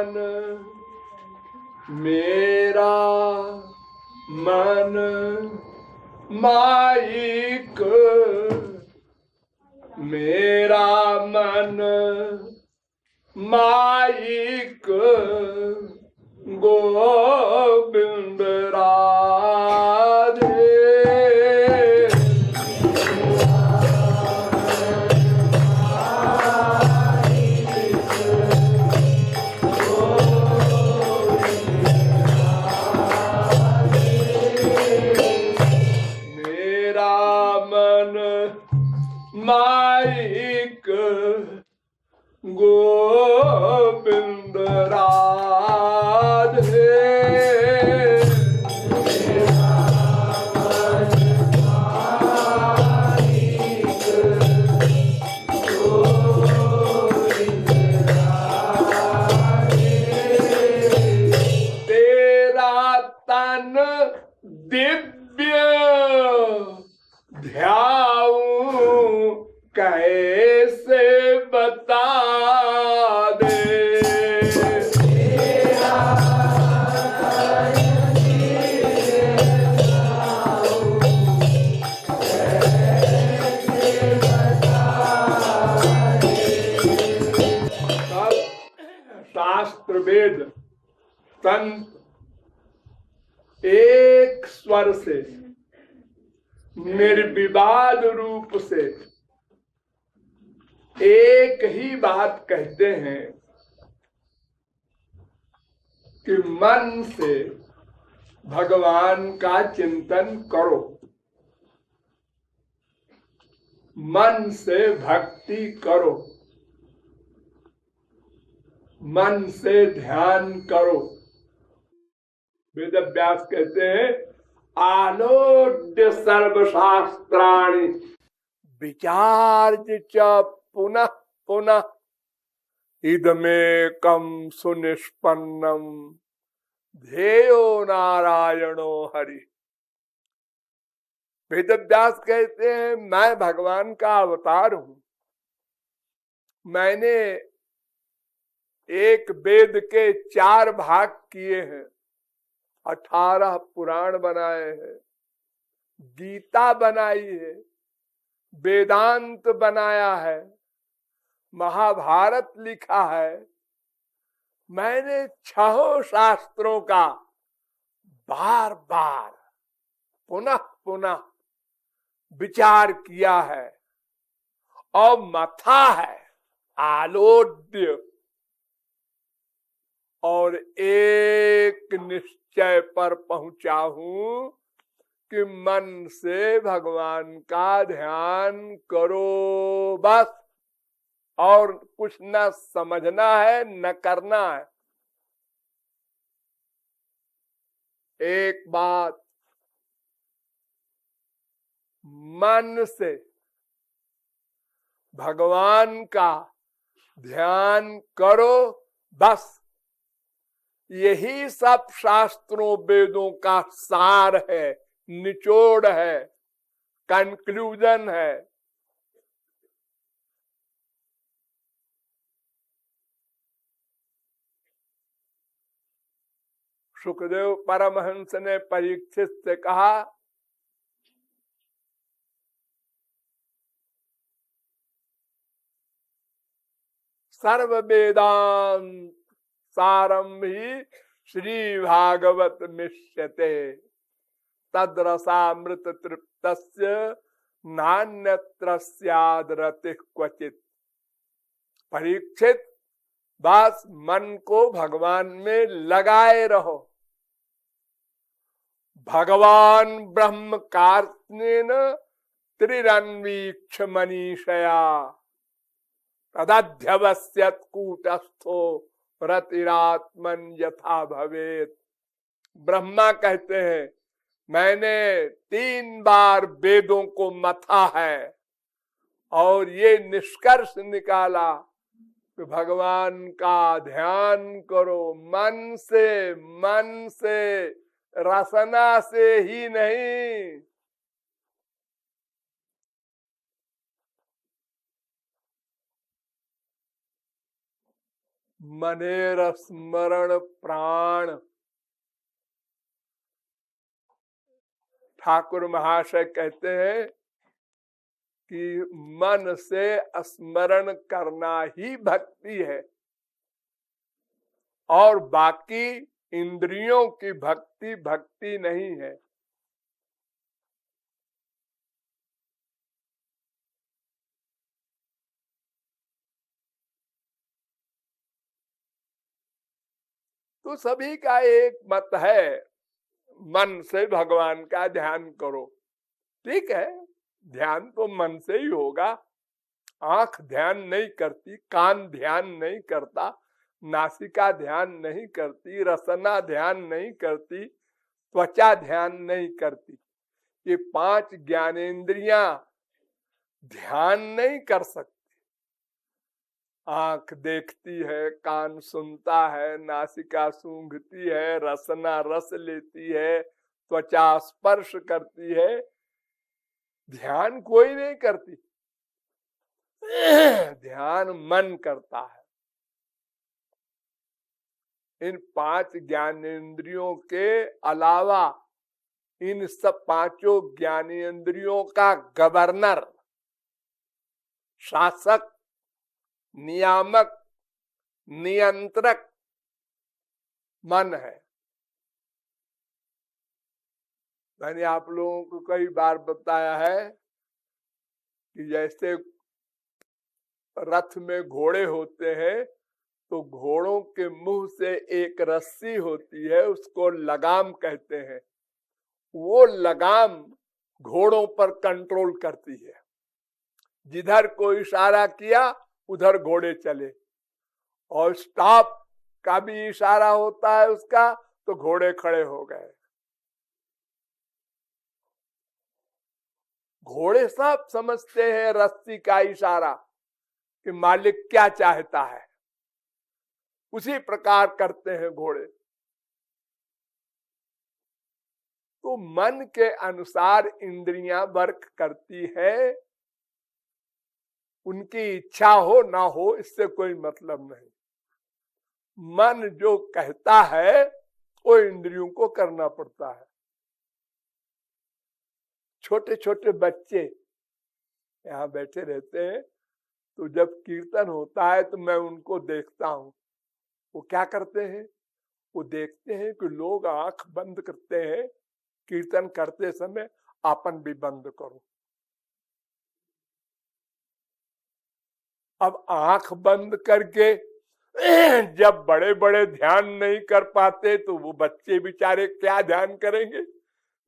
मन मेरा मन माइक मेरा मन माइक गोविंद राधे। मेरा मन माइक गोविंद राधे। तेरा तन दिव्य ध्याऊं कैसे बता दे। शास्त्र वेद संत एक स्वर से निर्विवाद रूप से एक ही बात कहते हैं कि मन से भगवान का चिंतन करो, मन से भक्ति करो, मन से ध्यान करो। वेद व्यास कहते हैं आलोड्य सर्वशास्त्राणि विचार्य च पुनः पुनः इदमेकं सुनिष्पन्नम ध्येयो नारायणो हरि। वेद व्यास कहते हैं मैं भगवान का अवतार हूं। मैंने एक वेद के 4 भाग किए हैं, 18 पुराण बनाए हैं, गीता बनाई है, वेदांत बनाया है, महाभारत लिखा है। मैंने 6 शास्त्रों का बार बार पुनः पुनः विचार किया है और मथा है आलोड्य, और एक निश्चय पर पहुंचा हूं कि मन से भगवान का ध्यान करो बस, और कुछ न समझना है न करना है। एक बात, मन से भगवान का ध्यान करो बस, यही सब शास्त्रों वेदों का सार है, निचोड़ है, कंक्लूजन है। सुखदेव परमहंस ने परीक्षित से कहा, सर्व वेदांत सारम ही श्री भागवत मिष्यते तद्रसामृत तृप्तस्य नान्यत्र स्याद् रतिः क्वचित्। परीक्षित, बस मन को भगवान में लगाए रहो। भगवान ब्रह्म कार्त्स्येन त्रिरन्वीक्ष मनीषया तदध्यवस्यत् कूटस्थो रतिरात्मन यथा भवेत्। ब्रह्मा कहते हैं मैंने 3 बार वेदों को मथा है और ये निष्कर्ष निकाला कि भगवान का ध्यान करो मन से, रसना से ही नहीं। मनेर स्मरण प्राण। ठाकुर महाशय कहते हैं कि मन से स्मरण करना ही भक्ति है, और बाकी इंद्रियों की भक्ति भक्ति नहीं है। तो सभी का एक मत है, मन से भगवान का ध्यान करो। ठीक है, ध्यान तो मन से ही होगा। आंख ध्यान नहीं करती, कान ध्यान नहीं करता, नासिका ध्यान नहीं करती, रसना ध्यान नहीं करती, त्वचा ध्यान नहीं करती। ये 5 ज्ञानेंद्रियां ध्यान नहीं कर सकती। आंख देखती है, कान सुनता है, नासिका सूंघती है, रसना रस लेती है, त्वचा स्पर्श करती है, ध्यान कोई नहीं करती। ध्यान मन करता है। इन 5 ज्ञानेंद्रियों के अलावा इन सब 5 ज्ञानेंद्रियों का गवर्नर, शासक, नियामक, नियंत्रक मन है। मैंने आप लोगों को कई बार बताया है कि जैसे रथ में घोड़े होते हैं, तो घोड़ों के मुंह से एक रस्सी होती है, उसको लगाम कहते हैं। वो लगाम घोड़ों पर कंट्रोल करती है। जिधर कोई इशारा किया उधर घोड़े चले, और स्टॉप का भी इशारा होता है उसका, तो घोड़े खड़े हो गए। घोड़े सब समझते हैं रस्सी का इशारा कि मालिक क्या चाहता है, उसी प्रकार करते हैं घोड़े। तो मन के अनुसार इंद्रियां वर्क करती है। उनकी इच्छा हो ना हो इससे कोई मतलब नहीं। मन जो कहता है वो इंद्रियों को करना पड़ता है। छोटे छोटे बच्चे यहाँ बैठे रहते हैं, तो जब कीर्तन होता है तो मैं उनको देखता हूँ। वो क्या करते हैं, वो देखते हैं कि लोग आंख बंद करते हैं कीर्तन करते समय, आपन भी बंद करो। अब आंख बंद करके जब बड़े बड़े ध्यान नहीं कर पाते तो वो बच्चे बेचारे क्या ध्यान करेंगे।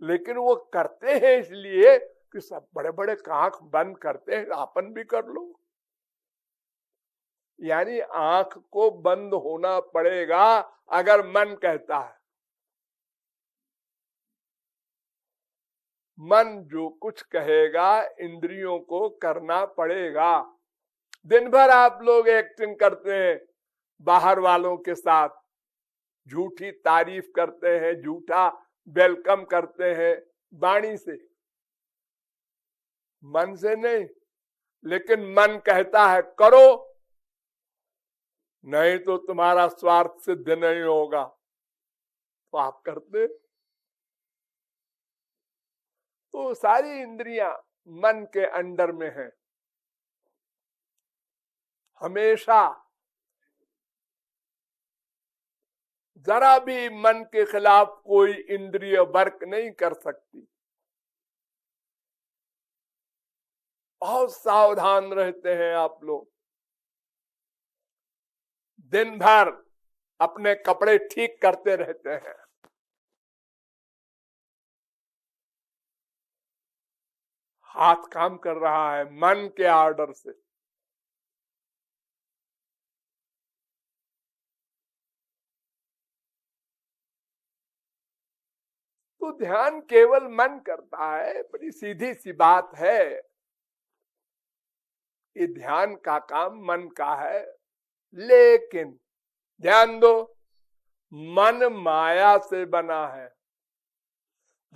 लेकिन वो करते हैं इसलिए कि सब बड़े बड़े आंख बंद करते हैं, आपन भी कर लो। यानी आंख को बंद होना पड़ेगा अगर मन कहता है। मन जो कुछ कहेगा इंद्रियों को करना पड़ेगा। दिन भर आप लोग एक्टिंग करते हैं बाहर वालों के साथ, झूठी तारीफ करते हैं, झूठा वेलकम करते हैं वाणी से, मन से नहीं। लेकिन मन कहता है करो, नहीं तो तुम्हारा स्वार्थ सिद्ध नहीं होगा, तो आप करते। तो सारी इंद्रियां मन के अंडर में है। हमेशा जरा भी मन के खिलाफ कोई इंद्रिय वर्क नहीं कर सकती। बहुत सावधान रहते हैं आप लोग। दिन भर अपने कपड़े ठीक करते रहते हैं, हाथ काम कर रहा है मन के ऑर्डर से। तो ध्यान केवल मन करता है, बड़ी सीधी सी बात है। ये ध्यान का काम मन का है। लेकिन ध्यान दो, मन माया से बना है।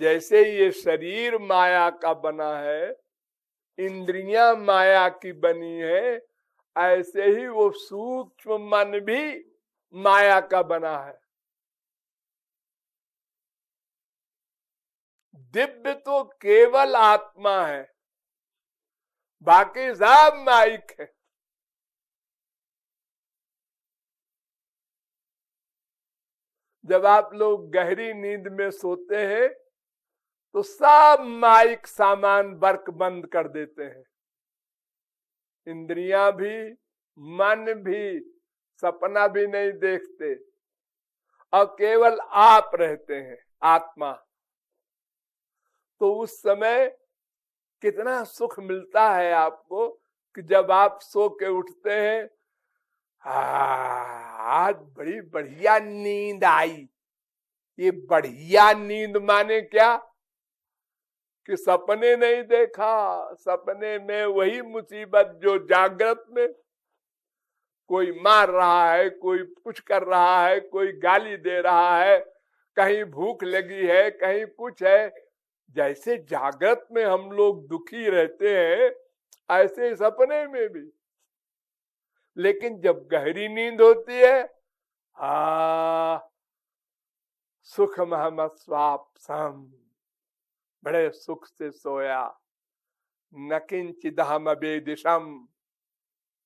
जैसे ये शरीर माया का बना है, इंद्रियां माया की बनी है, ऐसे ही वो सूक्ष्म मन भी माया का बना है। दिव्य तो केवल आत्मा है, बाकी सब माइक है। जब आप लोग गहरी नींद में सोते हैं तो सब माइक सामान वर्क बंद कर देते हैं, इंद्रियां भी, मन भी, सपना भी नहीं देखते और केवल आप रहते हैं, आत्मा। तो उस समय कितना सुख मिलता है आपको कि जब आप सो के उठते हैं, आज बड़ी बढ़िया नींद आई। ये बढ़िया नींद माने क्या कि सपने नहीं देखा, सपने में वही मुसीबत जो जागृत में, कोई मार रहा है, कोई कुछ कर रहा है, कोई गाली दे रहा है, कहीं भूख लगी है, कहीं कुछ है। जैसे जागृत में हम लोग दुखी रहते हैं, ऐसे सपने में भी। लेकिन जब गहरी नींद होती है, सुखमहम स्वाप्सम, बड़े सुख से सोया, न किंचिदहम अवेदिशम,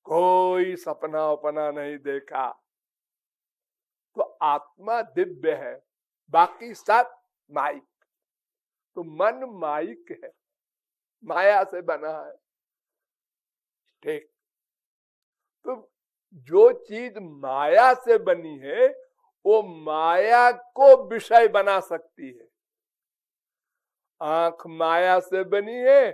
कोई सपना उपना नहीं देखा। तो आत्मा दिव्य है, बाकी सब माइक। तो मन माइक है, माया से बना है। ठीक, तो जो चीज माया से बनी है वो माया को विषय बना सकती है। आंख माया से बनी है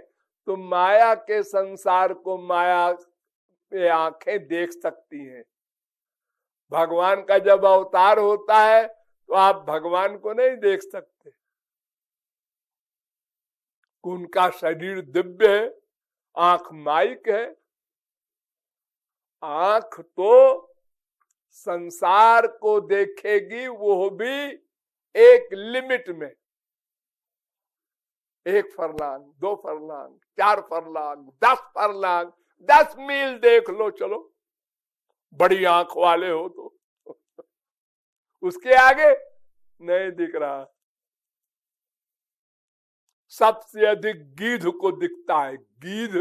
तो माया के संसार को माया पे आंखें देख सकती हैं। भगवान का जब अवतार होता है तो आप भगवान को नहीं देख सकते, उनका शरीर दिव्य है, आंख माइक है। आंख तो संसार को देखेगी, वो भी एक लिमिट में, 1 फरलांग, 2 फरलांग, 4 फरलांग, 10 फरलांग, 10 मील देख लो, चलो बड़ी आंख वाले हो तो उसके आगे नहीं दिख रहा। सबसे अधिक गीध को दिखता है, गीध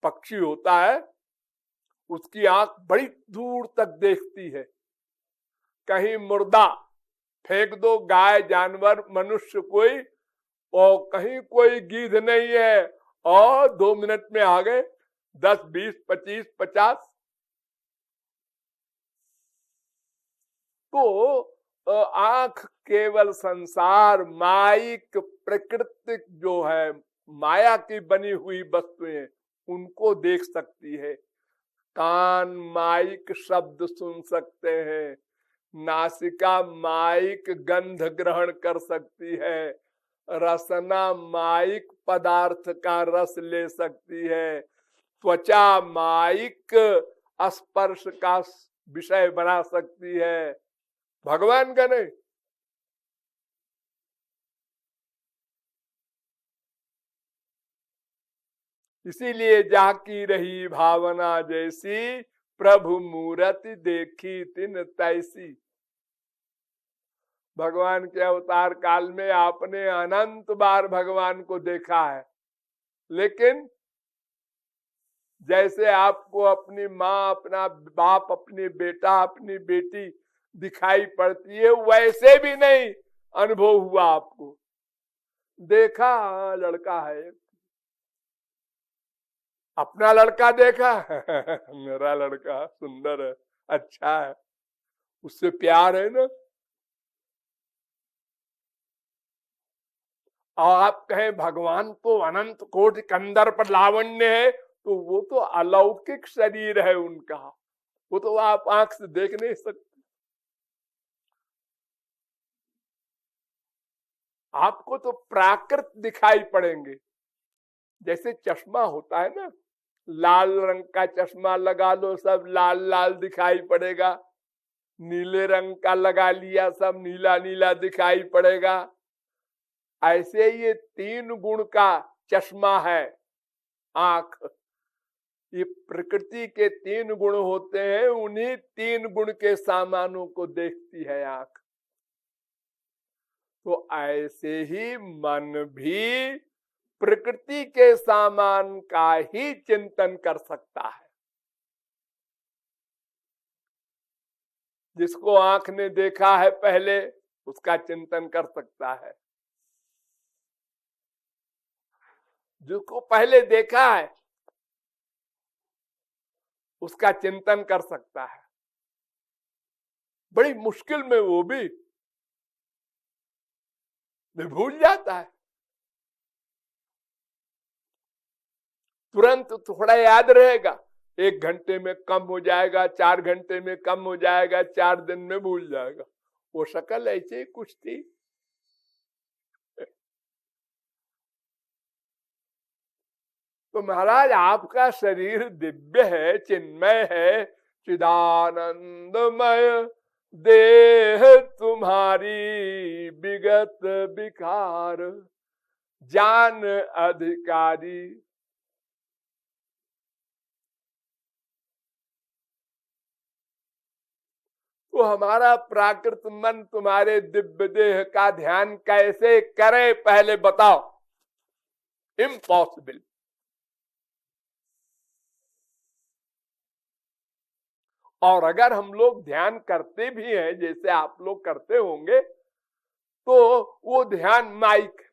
पक्षी होता है, उसकी आंख बड़ी दूर तक देखती है। कहीं मुर्दा फेंक दो, गाय, जानवर, मनुष्य कोई, और कहीं कोई गीध नहीं है, और 2 मिनट में आ गए 10, 20, 25, 50। तो आंख केवल संसार, माइक, प्राकृतिक जो है माया की बनी हुई वस्तुएं, उनको देख सकती है। कान माइक शब्द सुन सकते हैं, नासिका माइक गंध ग्रहण कर सकती है, रसना माइक पदार्थ का रस ले सकती है, त्वचा माइक स्पर्श का विषय बना सकती है, भगवान का नहीं। इसीलिए जाकी रही भावना जैसी, प्रभु मूरति देखी तिन तैसी। भगवान के अवतार काल में आपने अनंत बार भगवान को देखा है, लेकिन जैसे आपको अपनी माँ, अपना बाप, अपनी बेटा, अपनी बेटी दिखाई पड़ती है, वैसे भी नहीं अनुभव हुआ आपको। देखा लड़का है, अपना लड़का देखा मेरा लड़का सुंदर है, अच्छा है, उससे प्यार है ना। और आप कहें भगवान तो अनंत कोटि कंदर पर लावण्य है, तो वो तो अलौकिक शरीर है उनका, वो तो आप आंख से देख नहीं सकते। आपको तो प्राकृत दिखाई पड़ेंगे। जैसे चश्मा होता है ना, लाल रंग का चश्मा लगा लो, सब लाल लाल दिखाई पड़ेगा। नीले रंग का लगा लिया, सब नीला नीला दिखाई पड़ेगा। ऐसे ये 3 गुण का चश्मा है आंख। ये प्रकृति के 3 गुण होते हैं, उन्हीं 3 गुण के सामानों को देखती है आंख। तो ऐसे ही मन भी प्रकृति के सामान का ही चिंतन कर सकता है। जिसको आंख ने देखा है पहले, उसका चिंतन कर सकता है। जिसको पहले देखा है उसका चिंतन कर सकता है। बड़ी मुश्किल में वो भी भूल जाता है। तुरंत थोड़ा याद रहेगा, 1 घंटे में कम हो जाएगा, 4 घंटे में कम हो जाएगा, 4 दिन में भूल जाएगा। वो शक्ल ऐसे ही कुछ थी। तो महाराज आपका शरीर दिव्य है, चिन्मय है, चिदानंदमय देह तुम्हारी विगत विकार जान अधिकारी। तो हमारा प्राकृत मन तुम्हारे दिव्य देह का ध्यान कैसे करे, पहले बताओ। इम्पॉसिबल। और अगर हम लोग ध्यान करते भी हैं, जैसे आप लोग करते होंगे, तो वो ध्यान माइक है।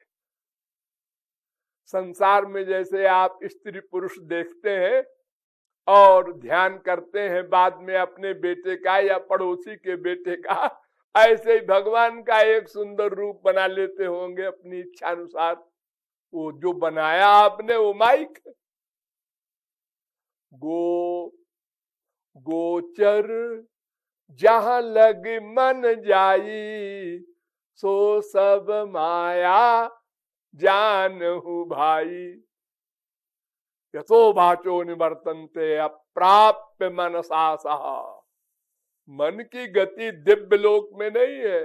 संसार में जैसे आप स्त्री पुरुष देखते हैं और ध्यान करते हैं बाद में अपने बेटे का या पड़ोसी के बेटे का, ऐसे ही भगवान का एक सुंदर रूप बना लेते होंगे अपनी इच्छा अनुसार। वो जो बनाया आपने वो माइक है। गोचर जहां लग मन जाई, सो सब माया जानहु भाई। यथो भाचो निवर्तन्ते अप्राप्य मनसा सह। मन की गति दिव्य लोक में नहीं है।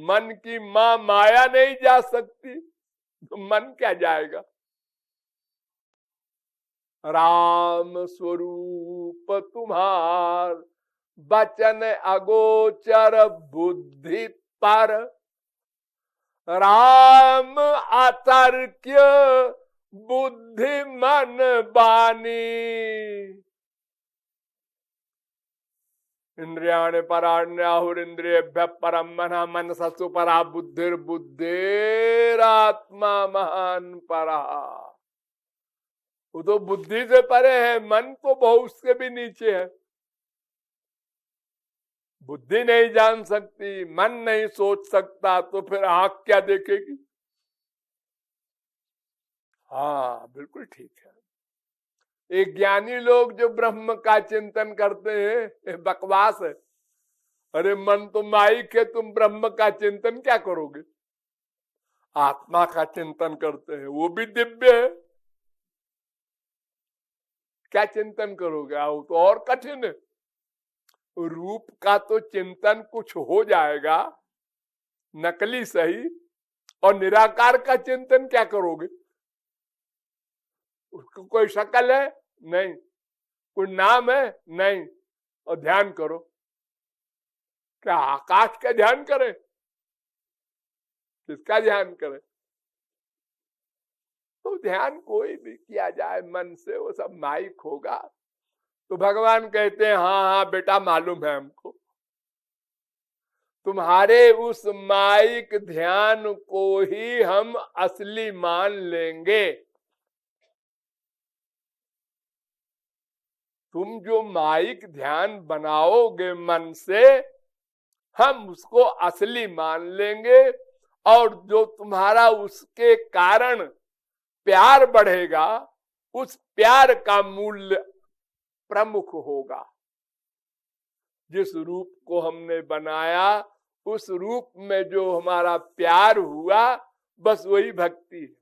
मन की मां माया नहीं जा सकती, तो मन क्या जाएगा। राम स्वरूप तुम्हार बचन अगोचर बुद्धि पर। राम अतर्क्य बुद्धि मन बानी। इंद्रियाणि पराण्याहुरिंद्रियेभ्यः परम मनः मनसस्तु परा बुद्धिर्बुद्धिरात्मा महान परा। वो तो बुद्धि से परे है, मन तो बहुत उसके भी नीचे है। बुद्धि नहीं जान सकती, मन नहीं सोच सकता, तो फिर आंख क्या देखेगी। हाँ बिल्कुल ठीक है। एक ज्ञानी लोग जो ब्रह्म का चिंतन करते हैं, बकवास है। अरे मन तो माइक है, तुम ब्रह्म का चिंतन क्या करोगे। आत्मा का चिंतन करते हैं, वो भी दिव्य है, क्या चिंतन करोगे। वो तो और कठिन है। रूप का तो चिंतन कुछ हो जाएगा, नकली सही, और निराकार का चिंतन क्या करोगे। उसको कोई शक्ल है नहीं, कोई नाम है नहीं, और ध्यान करो। क्या आकाश का ध्यान करें, किसका ध्यान करें। तो ध्यान कोई भी किया जाए मन से, वो सब माइक होगा। तो भगवान कहते हैं हाँ हाँ बेटा मालूम है हमको। तुम्हारे उस माइक ध्यान को ही हम असली मान लेंगे। तुम जो माइक ध्यान बनाओगे मन से, हम उसको असली मान लेंगे। और जो तुम्हारा उसके कारण प्यार बढ़ेगा, उस प्यार का मूल्य प्रमुख होगा। जिस रूप को हमने बनाया, उस रूप में जो हमारा प्यार हुआ, बस वही भक्ति है।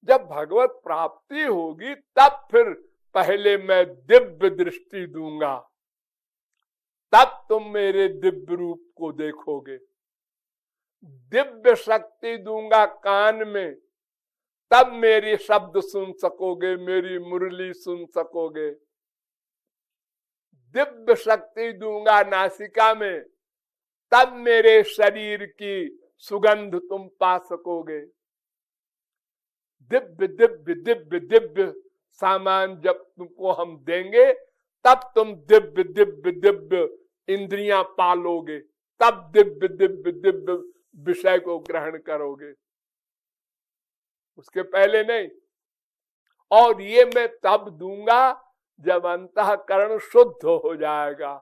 जब भगवत प्राप्ति होगी तब फिर पहले मैं दिव्य दृष्टि दूंगा, तब तुम मेरे दिव्य रूप को देखोगे। दिव्य शक्ति दूंगा कान में, तब मेरी शब्द सुन सकोगे, मेरी मुरली सुन सकोगे। दिव्य शक्ति दूंगा नासिका में, तब मेरे शरीर की सुगंध तुम पा सकोगे। दिव्य दिव्य दिव्य दिव्य सामान जब तुमको हम देंगे, तब तुम दिव्य दिव्य दिव्य इंद्रियां पालोगे, तब दिव्य दिव्य दिव्य विषय को ग्रहण करोगे, उसके पहले नहीं। और ये मैं तब दूंगा जब अंतःकरण शुद्ध हो जाएगा,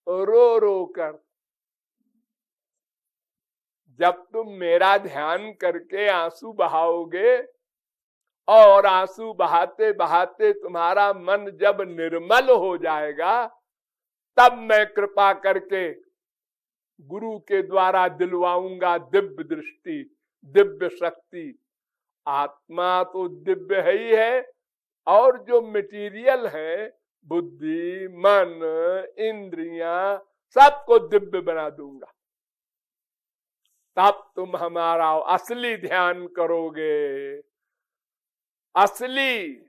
रो रो कर। जब तुम मेरा ध्यान करके आंसू बहाओगे, और आंसू बहाते बहाते तुम्हारा मन जब निर्मल हो जाएगा, तब मैं कृपा करके गुरु के द्वारा दिलवाऊंगा दिव्य दृष्टि, दिव्य शक्ति। आत्मा तो दिव्य है ही है, और जो मटेरियल है, बुद्धि, मन, इंद्रियां, सबको दिव्य बना दूंगा। तब तुम हमारा असली ध्यान करोगे, असली।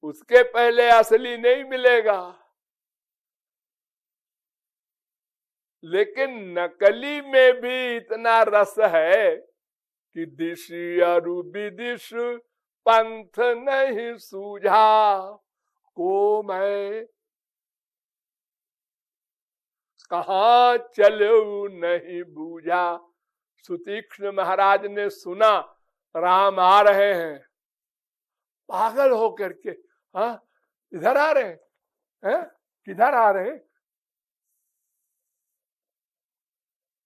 उसके पहले असली नहीं मिलेगा। लेकिन नकली में भी इतना रस है कि दिशि अरु विदिश पंथ नहीं सूझा को मैं, कहाँ चलो नहीं बूझा। सुतीक्ष्ण महाराज ने सुना राम आ रहे हैं, पागल होकर के, हाँ इधर आ रहे हैं, किधर आ रहे हैं,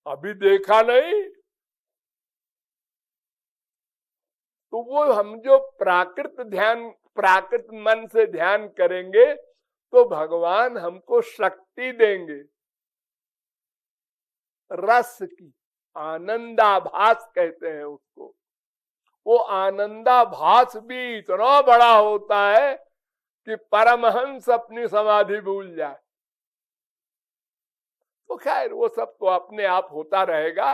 अभी देखा नहीं। तो वो हम जो प्राकृत ध्यान, प्राकृत मन से ध्यान करेंगे, तो भगवान हमको शक्ति देंगे, रस की, आनंदाभास कहते हैं उसको। वो आनंदाभास भी इतना बड़ा होता है कि परमहंस अपनी समाधि भूल जाए। तो खैर वो सब तो अपने आप होता रहेगा।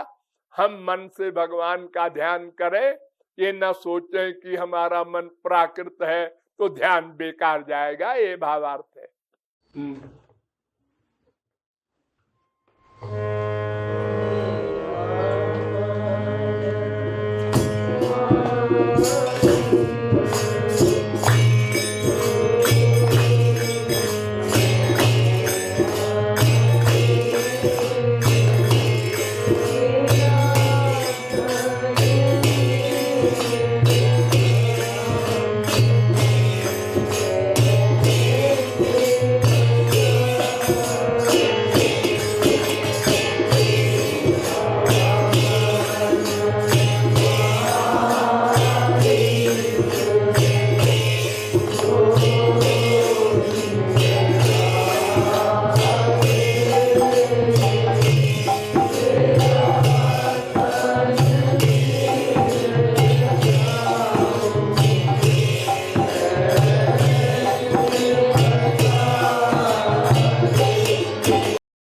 हम मन से भगवान का ध्यान करें, ये न सोचें कि हमारा मन प्राकृत है तो ध्यान बेकार जाएगा, ये भावार्थ है।